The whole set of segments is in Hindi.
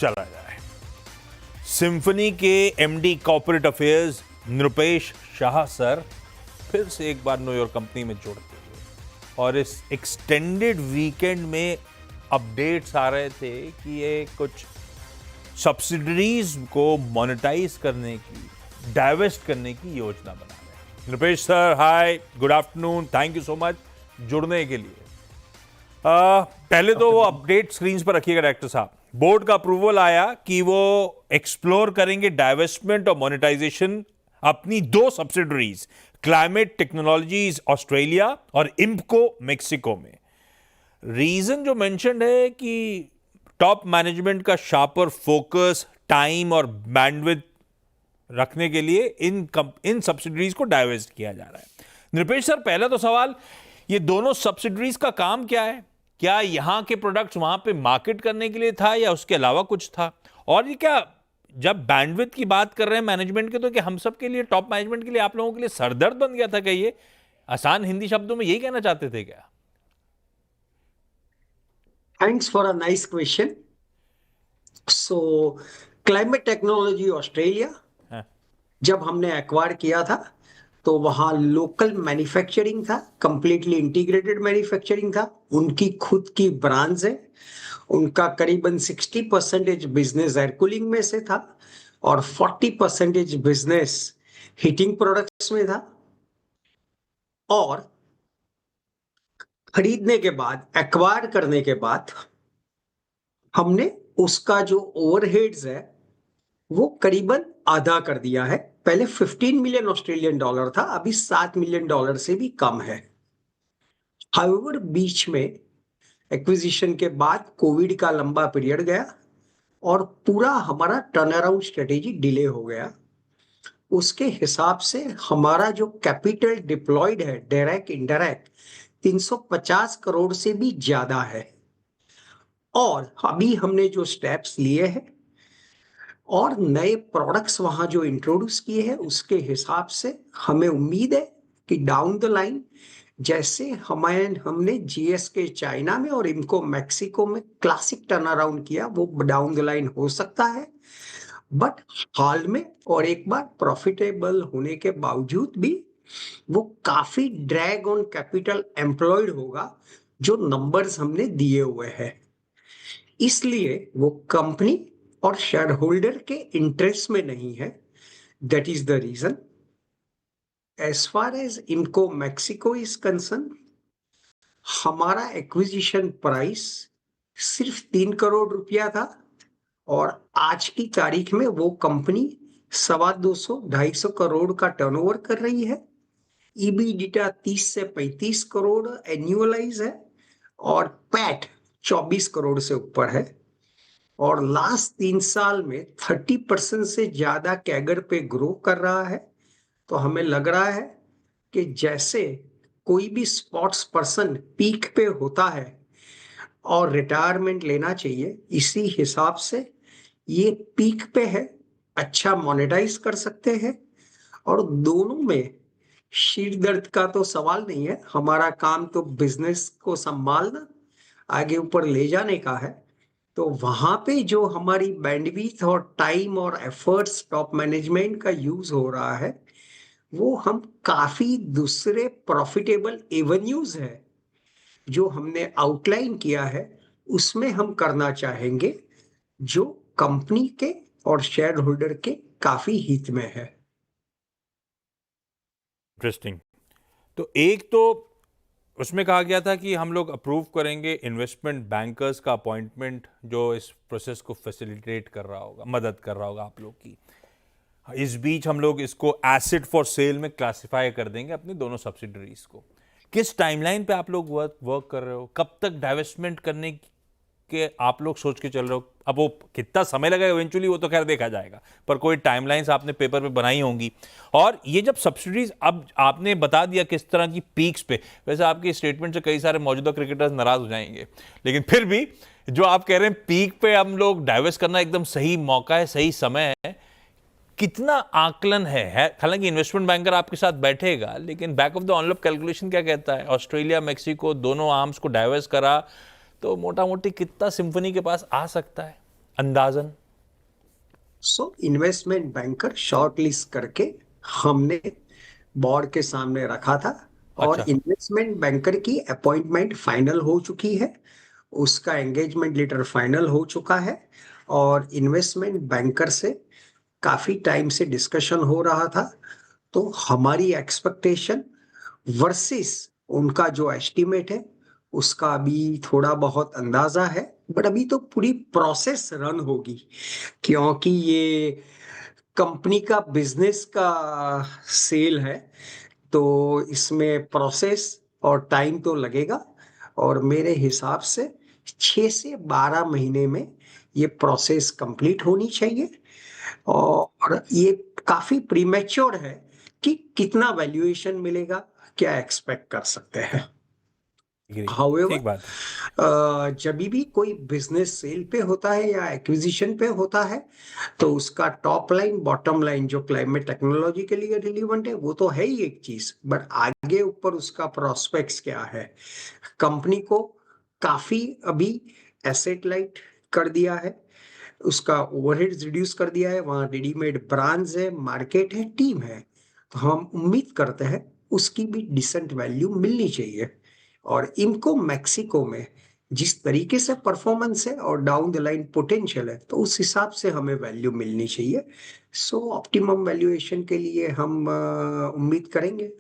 चला जाए। सिम्फनी के MD corporate affairs Nripesh Shah sir फिर से एक बार नो योर कंपनी में जुड़ते हुए, और इस एक्सटेंडेड वीकेंड में अपडेट्स आ रहे थे कि ये कुछ सब्सिडरीज को मोनेटाइज करने की, डाइवेस्ट करने की योजना बना रहे हैं। Nripesh sir, hi, good afternoon, thank you so much जुड़ने के लिए। पहले तो वो अपडेट स्क्रीन पर रखिएगा डायरेक्टर साहब। बोर्ड का अप्रूवल आया कि वो एक्सप्लोर करेंगे डाइवेस्टमेंट और मोनेटाइजेशन अपनी दो सब्सिडरीज, क्लाइमेट टेक्नोलॉजीज ऑस्ट्रेलिया और इम्पको मेक्सिको में। रीजन जो मेंशन्ड है कि टॉप मैनेजमेंट का शार्पर फोकस, टाइम और बैंडविड्थ रखने के लिए इन सब्सिडरीज को डाइवेस्ट किया जा रहा है। नृपेश सर, पहला तो सवाल, ये दोनों सब्सिडरीज का काम क्या है? क्या यहां के प्रोडक्ट्स वहां पे मार्केट करने के लिए था या उसके अलावा कुछ था? और ये क्या, जब बैंडविड्थ की बात कर रहे हैं मैनेजमेंट के, तो क्या हम सब के लिए, टॉप मैनेजमेंट के लिए, आप लोगों के लिए सरदर्द बन गया था? क्या ये आसान हिंदी शब्दों में यही कहना चाहते थे क्या? Thanks for a nice question. So, climate technology Australia हाँ। जब हमने एक्वायर किया था तो वहां लोकल मैन्युफैक्चरिंग था, कंप्लीटली इंटीग्रेटेड मैन्युफैक्चरिंग था। उनकी खुद की ब्रांड्स है। उनका करीबन 60% बिजनेस एयर कूलिंग में से था और 40% बिजनेस हीटिंग प्रोडक्ट्स में था। और खरीदने के बाद, एक्वायर करने के बाद, हमने उसका जो ओवरहेड्स है वो करीबन आधा कर दिया है। पहले 15 मिलियन ऑस्ट्रेलियन डॉलर था, अभी 7 मिलियन डॉलर से भी कम है। हाउएवर बीच में एक्विजिशन के बाद कोविड का लंबा पीरियड गया और पूरा हमारा टर्न अराउंड स्ट्रेटेजी डिले हो गया। उसके हिसाब से हमारा जो कैपिटल डिप्लॉयड है, डायरेक्ट इनडायरेक्ट, 350 करोड़ से भी ज्यादा है। और अभी हमने जो स्टेप्स लिए हैं और नए प्रोडक्ट्स वहां जो इंट्रोड्यूस किए हैं, उसके हिसाब से हमें उम्मीद है कि डाउन द लाइन, जैसे हमने जीएसके चाइना में और इनको मैक्सिको में क्लासिक टर्न अराउंड किया, वो डाउन द लाइन हो सकता है। बट हाल में और एक बार प्रॉफिटेबल होने के बावजूद भी वो काफी ड्रैग ऑन कैपिटल एम्प्लॉयड होगा, जो नंबर्स हमने दिए हुए हैं। इसलिए वो कंपनी और शेयर होल्डर के इंटरेस्ट में नहीं है। That is the reason. As far as इनको मैक्सिको इज कंसर्न, हमारा एक्विजिशन प्राइस सिर्फ 3 करोड़ रुपया था और आज की तारीख में वो कंपनी 250-250 करोड़ का टर्नओवर कर रही है। ईबीडिटा 30 से 35 करोड़ एन्युअलाइज है और पैट 24 करोड़ से ऊपर है। और लास्ट 3 साल में 30% से ज्यादा कैगर पे ग्रो कर रहा है। तो हमें लग रहा है कि जैसे कोई भी स्पोर्ट्स पर्सन पीक पे होता है और रिटायरमेंट लेना चाहिए, इसी हिसाब से ये पीक पे है, अच्छा मोनेटाइज कर सकते हैं। और दोनों में शीर दर्द का तो सवाल नहीं है। हमारा काम तो बिजनेस को संभालना, आगे ऊपर ले जाने का है। तो वहां पे जो हमारी बैंडविड्थ और टाइम और एफर्ट्स टॉप मैनेजमेंट का यूज हो रहा है, वो हम काफी दूसरे प्रॉफिटेबल एवेन्यूज है जो हमने आउटलाइन किया है, उसमें हम करना चाहेंगे, जो कंपनी के और शेयर होल्डर के काफी हित में है। इंटरेस्टिंग। तो एक तो उसमें कहा गया था कि हम लोग अप्रूव करेंगे इन्वेस्टमेंट बैंकर्स का अपॉइंटमेंट, जो इस प्रोसेस को फैसिलिटेट कर रहा होगा, मदद कर रहा होगा आप लोग की। इस बीच हम लोग इसको एसेट फॉर सेल में क्लासिफाई कर देंगे अपनी दोनों सब्सिडरीज को। किस टाइमलाइन पे आप लोग वर्क कर रहे हो? कब तक डाइवेस्टमेंट करने के आप लोग सोच के चल रहे हो? अब वो कितना समय लगेगा इवेंचुअली, वो तो खैर देखा जाएगा, पर कोई टाइमलाइंस आपने पेपर पे बनाई होंगी। और ये जब सब्सिडीज, अब आपने बता दिया किस तरह की पीक्स पे, वैसे आपकी स्टेटमेंट से कई सारे मौजूदा क्रिकेटर्स नाराज हो जाएंगे, लेकिन फिर भी जो आप कह रहे हैं पीक पे हम लोग डाइवेस्ट करना एकदम सही मौका है, सही समय है, कितना आकलन है? हालांकि इन्वेस्टमेंट बैंकर आपके साथ बैठेगा, लेकिन back of the envelope calculation क्या कहता है? ऑस्ट्रेलिया मैक्सिको दोनों आर्म्स को डाइवर्स करा तो मोटा मोटी कितना सिम्फनी के पास आ सकता है? अंदाजन? So investment banker short list करके हमने बोर्ड के सामने रखा था, और अच्छा। इन्वेस्टमेंट बैंकर की अपॉइंटमेंट फाइनल हो चुकी है, उसका एंगेजमेंट लेटर फाइनल हो चुका है, और इन्वेस्टमेंट बैंकर से काफी टाइम से डिस्कशन हो रहा था। तो हमारी एक्सपेक्टेशन वर्सेस उनका जो एस्टिमेट है उसका अभी थोड़ा बहुत अंदाजा है, बट अभी तो पूरी प्रोसेस रन होगी, क्योंकि ये कंपनी का बिजनेस का सेल है, तो इसमें प्रोसेस और टाइम तो लगेगा। और मेरे हिसाब से 6 से 12 महीने में ये प्रोसेस कंप्लीट होनी चाहिए। और ये काफी प्रीमेच्योर है कि कितना वैल्यूएशन मिलेगा, क्या एक्सपेक्ट कर सकते हैं। एग्री। हाउएवर ठीक बात है। जब भी कोई बिजनेस सेल पे होता है या एक्विजिशन पे होता है, तो उसका टॉप लाइन बॉटम लाइन जो क्लाइमेट टेक्नोलॉजी के लिए रिलीवेंट है वो तो है ही एक चीज, बट आगे ऊपर उसका प्रोस्पेक्ट्स क्या है। कंपनी को काफी अभी एसेट लाइट कर दिया है, उसका ओवरहेड्स रिड्यूस कर दिया है, वहां रेडीमेड ब्रांड्स है, मार्केट है, टीम है। तो हम उम्मीद करते हैं उसकी भी डिसेंट वैल्यू मिलनी चाहिए। और इनको मैक्सिको में जिस तरीके से परफॉर्मेंस है और डाउन द लाइन पोटेंशियल है, तो उस हिसाब से हमें वैल्यू मिलनी चाहिए। सो ऑप्टिमम वैल्यूएशन के लिए हम उम्मीद करेंगे।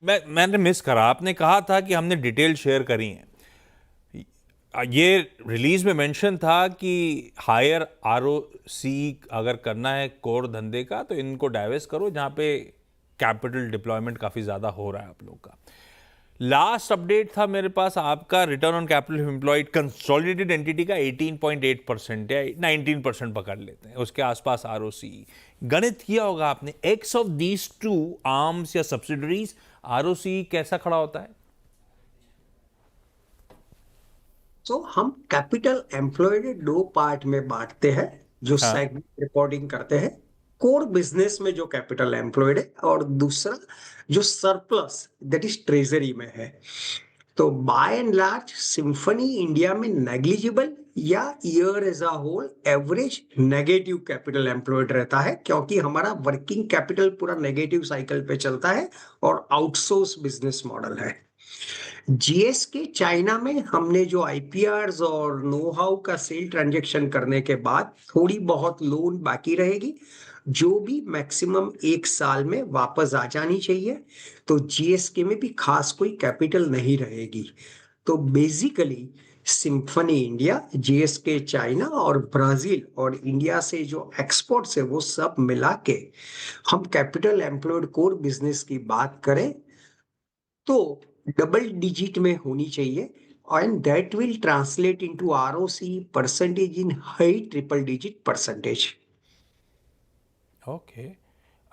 मैंने मिस करा, आपने कहा था कि हमने डिटेल शेयर करी है। ये रिलीज में मेंशन था कि हायर आरओसी अगर करना है कोर धंधे का तो इनको डाइवेस्ट करो, जहां पे कैपिटल डिप्लॉयमेंट काफी ज्यादा हो रहा है आप लोग का। लास्ट अपडेट था मेरे पास आपका return on capital employed consolidated entity का 18.8% या 19% पकड़ लेते हैं, उसके आसपास आरओसी। गणित किया होगा आपने, x of these two arms या सब्सिडरीज आरओसी कैसा खड़ा होता है? सो हम कैपिटल एम्प्लॉयड दो पार्ट में बांटते हैं जो हाँ। सेगमेंट रिपोर्टिंग करते हैं। कोर बिजनेस में जो कैपिटल एम्प्लॉयड है, और दूसरा जो सरप्लस दैट इज ट्रेजरी में है। तो by and large Symphony India में नेग्लिजिबल या year as a whole average negative capital employed रहता है, क्योंकि हमारा वर्किंग कैपिटल पूरा नेगेटिव साइकिल पे चलता है और आउटसोर्स बिजनेस मॉडल है। जीएसके चाइना में हमने जो आईपीआरस और नो हाउ का सेल ट्रांजैक्शन करने के बाद थोड़ी बहुत लोन बाकी रहेगी, जो भी मैक्सिमम 1 साल में वापस आ जानी चाहिए। तो जीएसके में भी खास कोई कैपिटल नहीं रहेगी। तो basically symphony India, GSK China और ब्राजील और इंडिया से जो एक्सपोर्ट्स है वो सब मिला के हम कैपिटल एम्प्लॉयड कोर बिजनेस की बात करें तो डबल डिजिट में होनी चाहिए, and that will translate into ROC percentage in high triple digit percentage. Okay.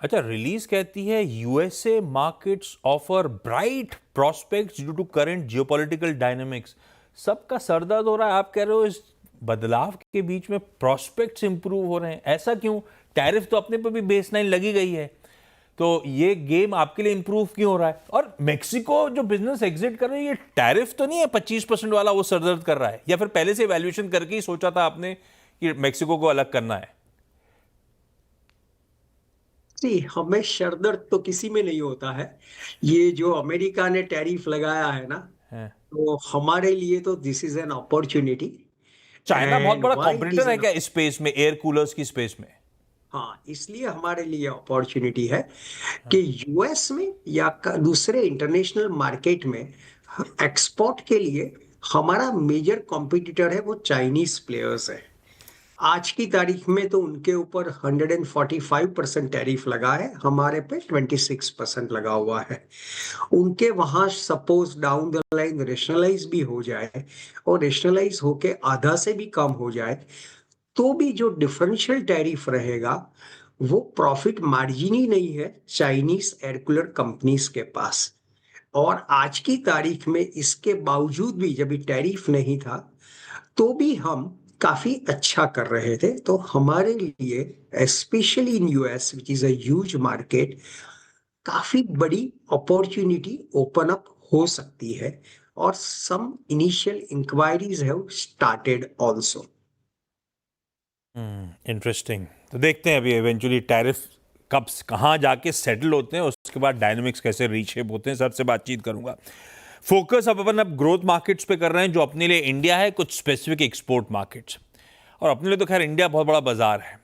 अच्छा, रिलीज कहती है USA markets offer bright prospects due to current geopolitical dynamics. सबका सरदर्द हो रहा है, आप कह रहे हो इस बदलाव के बीच में प्रोस्पेक्ट्स इंप्रूव हो रहे हैं, ऐसा क्यों? टैरिफ तो अपने पर भी बेसलाइन लगी गई है, तो ये गेम आपके लिए इंप्रूव क्यों हो रहा है? और मेक्सिको जो बिजनेस एग्जिट कर रही है, ये टैरिफ तो नहीं है 25% वाला, वो सरदर्द कर रहा है, या फिर पहले से वैल्यूएशन करके ही सोचा था आपने कि मेक्सिको को अलग करना है? जी, हमें सरदर्द तो किसी में नहीं होता है। ये जो अमेरिका ने टैरिफ लगाया है ना, हैं? तो हमारे लिए तो this is an opportunity. China बहुत एंड बड़ा व्हाई इट इज कॉम्पिटिटर है एन, क्या इस स्पेस में, एयर कूलर्स की स्पेस में? हाँ, इसलिए हमारे लिए अपॉर्चुनिटी है कि यूएस में या दूसरे इंटरनेशनल मार्केट में एक्सपोर्ट के लिए हमारा मेजर कॉम्पिटिटर है वो चाइनीज प्लेयर्स है। आज की तारीख में तो उनके ऊपर 145% टैरिफ लगा है, हमारे पे 26% लगा हुआ है। उनके वहां suppose down the line rationalise भी हो जाए, और रेशनलाइज होके आधा से भी कम हो जाए, तो भी जो डिफरेंशियल टैरिफ रहेगा वो प्रॉफिट मार्जिन ही नहीं है चाइनीज एयर कूलर कंपनीज के पास। और आज की तारीख में इसके बावजूद भी जब टैरिफ नहीं था, तो भी हम काफी अच्छा कर रहे थे। तो हमारे लिए specially in US which is a huge market, काफी बड़ी अपॉर्चुनिटी ओपन अप हो सकती है। और some initial inquiries have started also. Interesting. तो देखते हैं अभी इवेंचुअली टैरिफ कब कहाँ जाके सेटल होते हैं, उसके बाद डायनामिक्स कैसे रीशेप होते हैं, सर से बातचीत करूंगा। फोकस अब ग्रोथ मार्केट्स पे कर रहे हैं, जो अपने लिए इंडिया है, कुछ स्पेसिफिक एक्सपोर्ट मार्केट्स। और अपने लिए तो खैर इंडिया बहुत बड़ा बाजार है।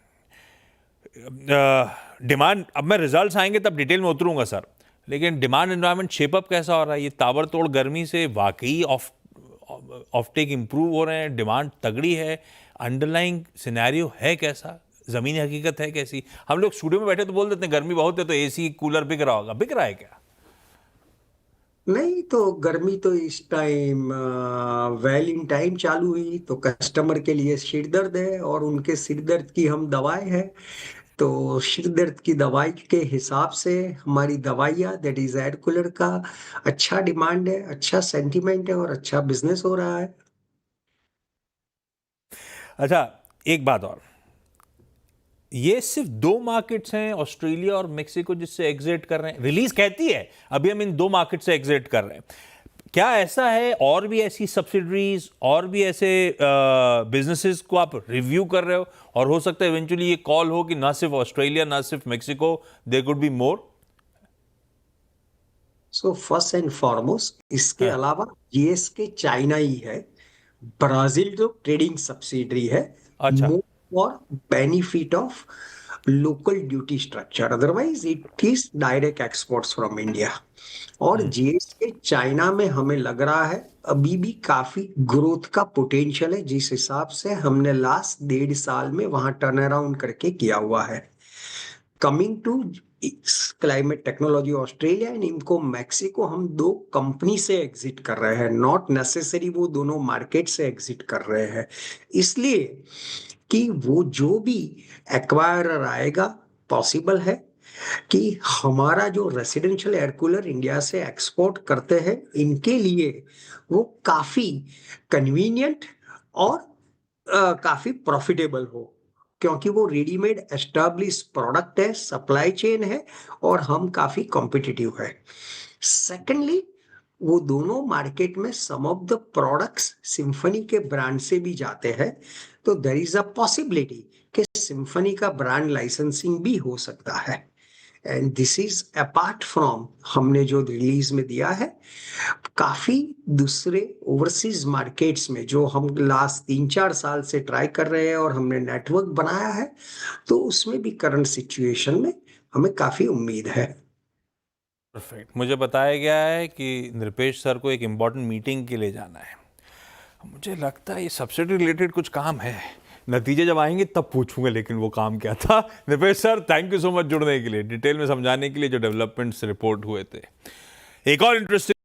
डिमांड, अब मैं रिजल्ट्स आएंगे तब डिटेल में उतरूंगा सर, लेकिन डिमांड एनवायरनमेंट शेपअप कैसा हो रहा है? ये ताबड़तोड़ गर्मी से वाकई ऑफ टेक इंप्रूव हो रहे हैं, डिमांड तगड़ी है, अंडरलाइंग सिनेरियो है कैसा, जमीनी हकीकत है कैसी? हम लोग स्टूडियो में बैठे तो बोल देते हैं गर्मी बहुत है तो एसी कूलर बिक रहा होगा, बिक रहा है क्या? नहीं तो गर्मी तो इस टाइम वेल इन टाइम चालू हुई तो कस्टमर के लिए सिर दर्द है, और उनके सिर दर्द की हम दवाएं हैं। तो सिर दर्द की दवाई के हिसाब से हमारी दवाइयाँ, दैट इज एयर कूलर का अच्छा डिमांड है, अच्छा सेंटीमेंट है और अच्छा बिजनेस हो रहा है। अच्छा, एक बात और, ये सिर्फ दो मार्केट्स हैं ऑस्ट्रेलिया और मेक्सिको जिससे एग्जिट कर रहे हैं? रिलीज कहती है अभी हम इन दो मार्केट से एग्जिट कर रहे हैं, क्या ऐसा है और भी ऐसी सब्सिडरीज और भी ऐसे बिजनेसेस को आप रिव्यू कर रहे हो, और हो सकता है इवेंचुअली ये कॉल हो कि ना सिर्फ ऑस्ट्रेलिया ना सिर्फ Mexico, there could be more? So first and foremost इसके हाँ, अलावा जीएसके चाइना ही है। ब्राजील जो ट्रेडिंग सब्सिडरी है, अच्छा। More for benefit of local duty structure, otherwise it is direct exports from India. और जीएसके चाइना में हमें लग रहा है अभी भी काफी ग्रोथ का पोटेंशियल है, जिस हिसाब से हमने लास्ट 1.5 साल में वहां टर्न अराउंड करके किया हुआ है। Coming to climate technology Australia and इनको मैक्सिको, हम दो कंपनी से एग्जिट कर रहे हैं, नॉट नेसेसरी वो दोनों मार्केट से एग्जिट कर रहे हैं। इसलिए कि वो जो भी एक्वायरर आएगा, पॉसिबल है कि हमारा जो रेसिडेंशियल एयर कूलर इंडिया से एक्सपोर्ट करते हैं, इनके लिए वो काफी कन्वीनियंट और काफी प्रॉफिटेबल हो, क्योंकि वो रेडीमेड एस्टैब्लिश प्रोडक्ट है, सप्लाई चेन है, और हम काफी कॉम्पिटिटिव है। सेकेंडली, वो दोनों मार्केट में सम ऑफ द प्रोडक्ट्स सिम्फनी के ब्रांड से भी जाते हैं, तो देयर इज अ पॉसिबिलिटी कि सिम्फनी का ब्रांड लाइसेंसिंग भी हो सकता है। And this is apart from हमने जो रिलीज में दिया है, काफी दूसरे ओवरसीज मार्केट्स में जो हम लास्ट 3-4 साल से ट्राई कर रहे हैं और हमने नेटवर्क बनाया है, तो उसमें भी करंट सिचुएशन में हमें काफी उम्मीद है। परफेक्ट। मुझे बताया गया है कि नृपेश सर को एक इम्पॉर्टेंट मीटिंग के लिए जाना है। मुझे लगता है ये सब्सिडी रिलेटेड कुछ काम है, नतीजे जब आएंगे तब पूछूंगा लेकिन वो काम क्या था। Nripesh sir, thank you so much जुड़ने के लिए, डिटेल में समझाने के लिए, जो डेवलपमेंट्स रिपोर्ट हुए थे। एक और इंटरेस्टिंग